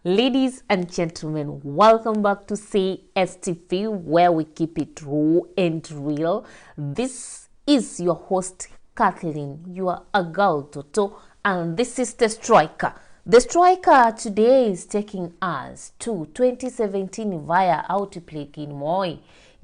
Ladies and gentlemen, welcome back to CSTV, where we keep it raw and real. This is your host, Kathleen. You are a girl, Toto, and this is the striker. The striker today is taking us to 2017 via outbreak in Moi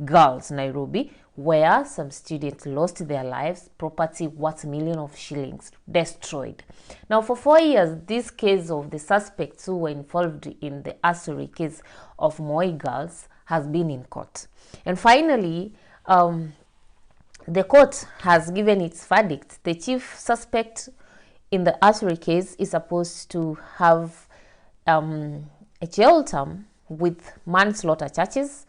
Girls, Nairobi, where some students lost their lives, property worth millions of shillings destroyed. Now, for 4 years, this case of the suspects who were involved in the arson case of Moi Girls has been in court. And finally, the court has given its verdict. The chief suspect in the arson case is supposed to have a jail term with manslaughter charges,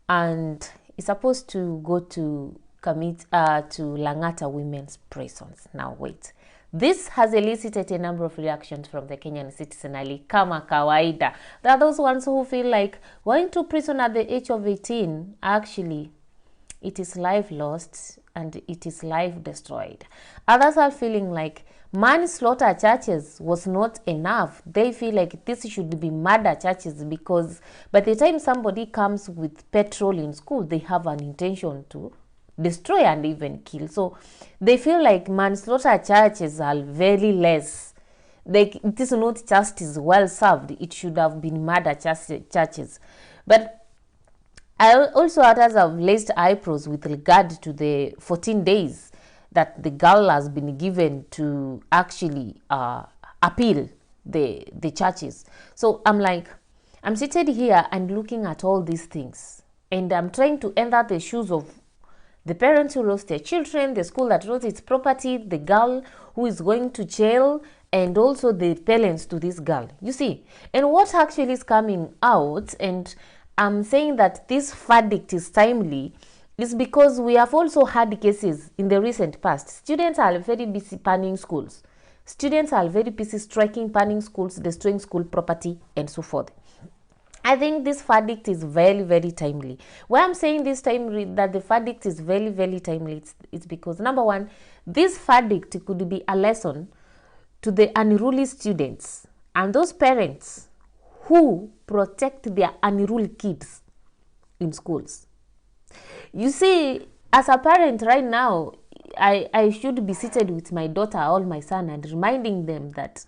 and is supposed to go to commit to Langata women's prisons. Now wait, this has elicited a number of reactions from the Kenyan citizen Ali kama kawaida. There are those ones who feel like going to prison at the age of 18, actually it is life lost and it is life destroyed. Others are feeling like manslaughter charges was not enough. They feel like this should be murder charges, because by the time somebody comes with petrol in school, they have an intention to destroy and even kill. So they feel like manslaughter charges are very less. It is not justice well served. It should have been murder charges. But also others have raised eyebrows with regard to the 14 days that the girl has been given to actually appeal the charges. So I'm seated here and looking at all these things, and I'm trying to enter the shoes of the parents who lost their children, the school that lost its property, the girl who is going to jail, and also the parents to this girl. You see, and what actually is coming out, and I'm saying that this verdict is timely, is because we have also had cases in the recent past. Students are very busy panning schools. Students are very busy striking, panning schools, destroying school property, and so forth. I think this verdict is very, very timely. Why I'm saying this time that the verdict is very, very timely, it's because, number one, this verdict could be a lesson to the unruly students and those parents who protect their unruly kids in schools. You see, as a parent right now, I should be seated with my daughter or my son and reminding them that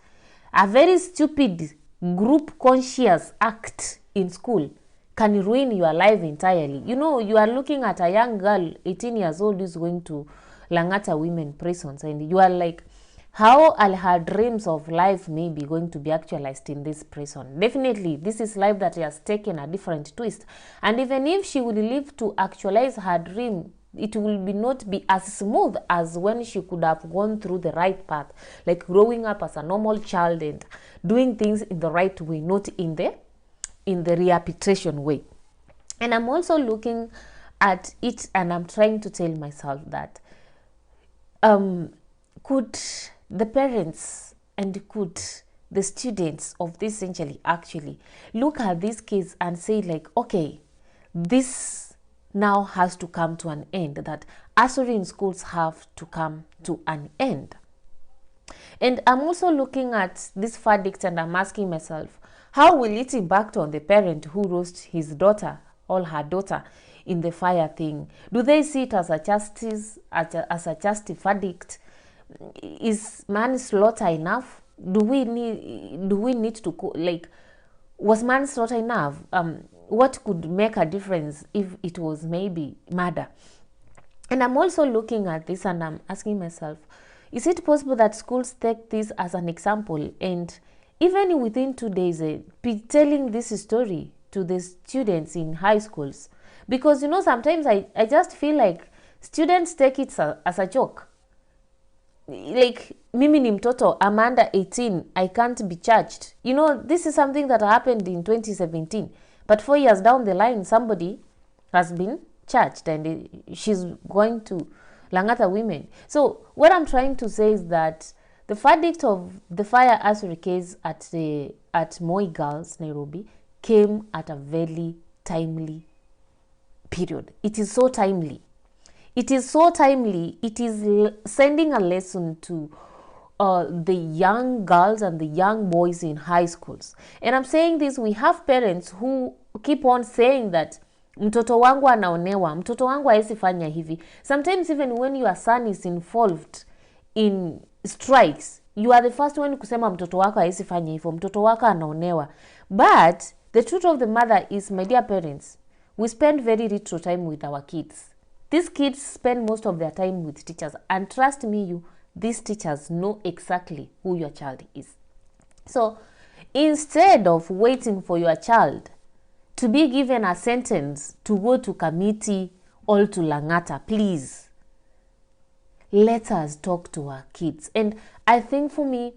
a very stupid group conscious act in school can ruin your life entirely. You know, you are looking at a young girl, 18 years old, who's going to Langata women prisons, and you are like, how are her dreams of life may be going to be actualized in this prison? Definitely, this is life that has taken a different twist. And even if she will live to actualize her dream, it will not be as smooth as when she could have gone through the right path, like growing up as a normal child and doing things in the right way, not in the rehabilitation way. And I'm also looking at it and I'm trying to tell myself that could the parents and could the students of this century actually look at this case and say like, okay, this now has to come to an end, that arson in schools have to come to an end. And I'm also looking at this verdict and I'm asking myself, how will it impact on the parent who lost his daughter or her daughter in the fire thing? Do they see it as a justice, as a just verdict? Is manslaughter enough? Do we need to, like, was manslaughter enough? What could make a difference if it was maybe murder? And I'm also looking at this and I'm asking myself, is it possible that schools take this as an example and even within 2 days be telling this story to the students in high schools? Because, you know, sometimes I just feel like students take it as a joke. Like, mimi ni mtoto, I'm under 18, I can't be charged. You know, this is something that happened in 2017. But 4 years down the line, somebody has been charged and she's going to Langata women. So what I'm trying to say is that the verdict of the fire arson case at Moi Girls, Nairobi, came at a very timely period. It is so timely. It is so timely. It is sending a lesson to the young girls and the young boys in high schools. And I'm saying this, we have parents who keep on saying that mtoto wangu anaonewa, mtoto wangu haisi fanya hivi. Sometimes even when your son is involved in strikes, you are the first one kusema mtoto wako haisi fanya hivyo, mtoto wako anaonewa. But the truth of the matter is, my dear parents, we spend very little time with our kids. These kids spend most of their time with teachers, and trust me, these teachers know exactly who your child is. So instead of waiting for your child to be given a sentence to go to committee or to Langata, please, let us talk to our kids. And I think for me,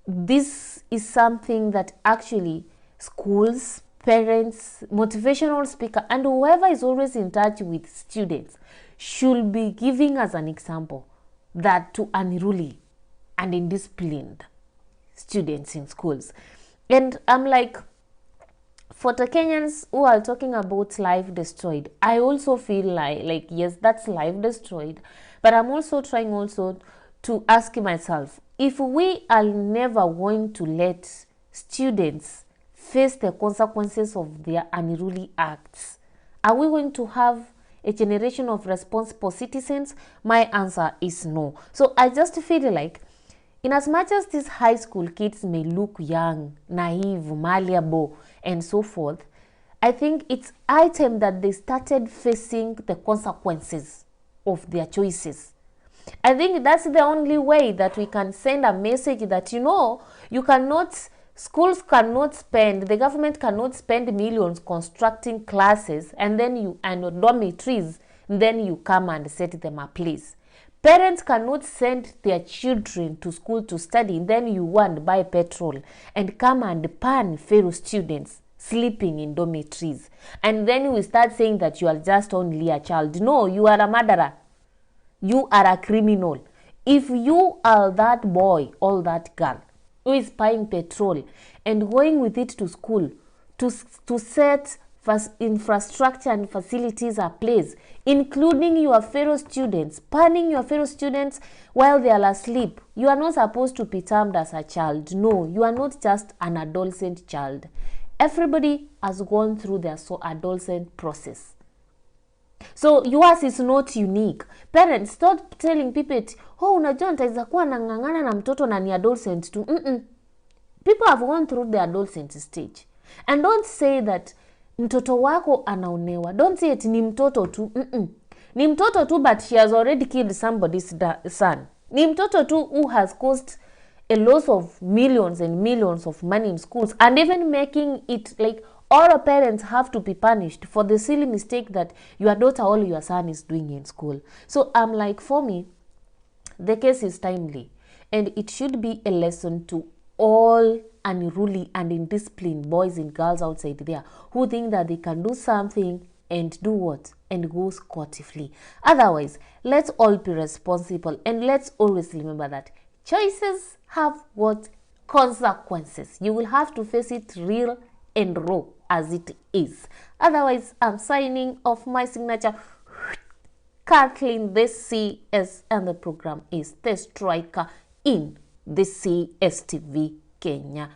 this is something that actually schools, parents, motivational speaker, and whoever is always in touch with students should be giving us an example, that to unruly and indisciplined students in schools. And I'm like, for the Kenyans who are talking about life destroyed, I also feel like yes, that's life destroyed, but I'm also trying also to ask myself, if we are never going to let students face the consequences of their unruly acts, are we going to have a generation of responsible citizens? My answer is no. So I just feel like, in as much as these high school kids may look young, naive, malleable, and so forth, I think it's high time that they started facing the consequences of their choices. I think that's the only way that we can send a message that, you cannot, schools cannot spend, the government cannot spend millions constructing classes and dormitories, and then you come and set them ablaze. Parents cannot send their children to school to study, then you want to buy petrol and come and ban fellow students sleeping in dormitories. And then we start saying that you are just only a child. No, you are a murderer. You are a criminal. If you are that boy or that girl who is buying petrol and going with it to school to set infrastructure and facilities are placed, including your fellow students, banning your fellow students while they are asleep, you are not supposed to be termed as a child. No, you are not just an adolescent child. Everybody has gone through their adolescent process. So yours is not unique. Parents, stop telling people, oh, unajua nitaweza kuwa nang'ang'ana na mtoto na ni adolescent tu. People have gone through the adolescent stage. And don't say that mtoto wako anaonewa. Don't say it ni mtoto tu. Ni mtoto tu, but she has already killed somebody's son. Ni mtoto tu who has caused a loss of millions and millions of money in schools, and even making it like all parents have to be punished for the silly mistake that your daughter or your son is doing in school. So I'm like, for me, the case is timely, and it should be a lesson to all unruly and indisciplined boys and girls outside there who think that they can do something and do what? And go scot-free. Otherwise, let's all be responsible, and let's always remember that choices have what? Consequences. You will have to face it real and raw as it is. Otherwise, I'm signing off. My signature, Kathleen, the CS, and the program is The Striker in the CSTV Kenya.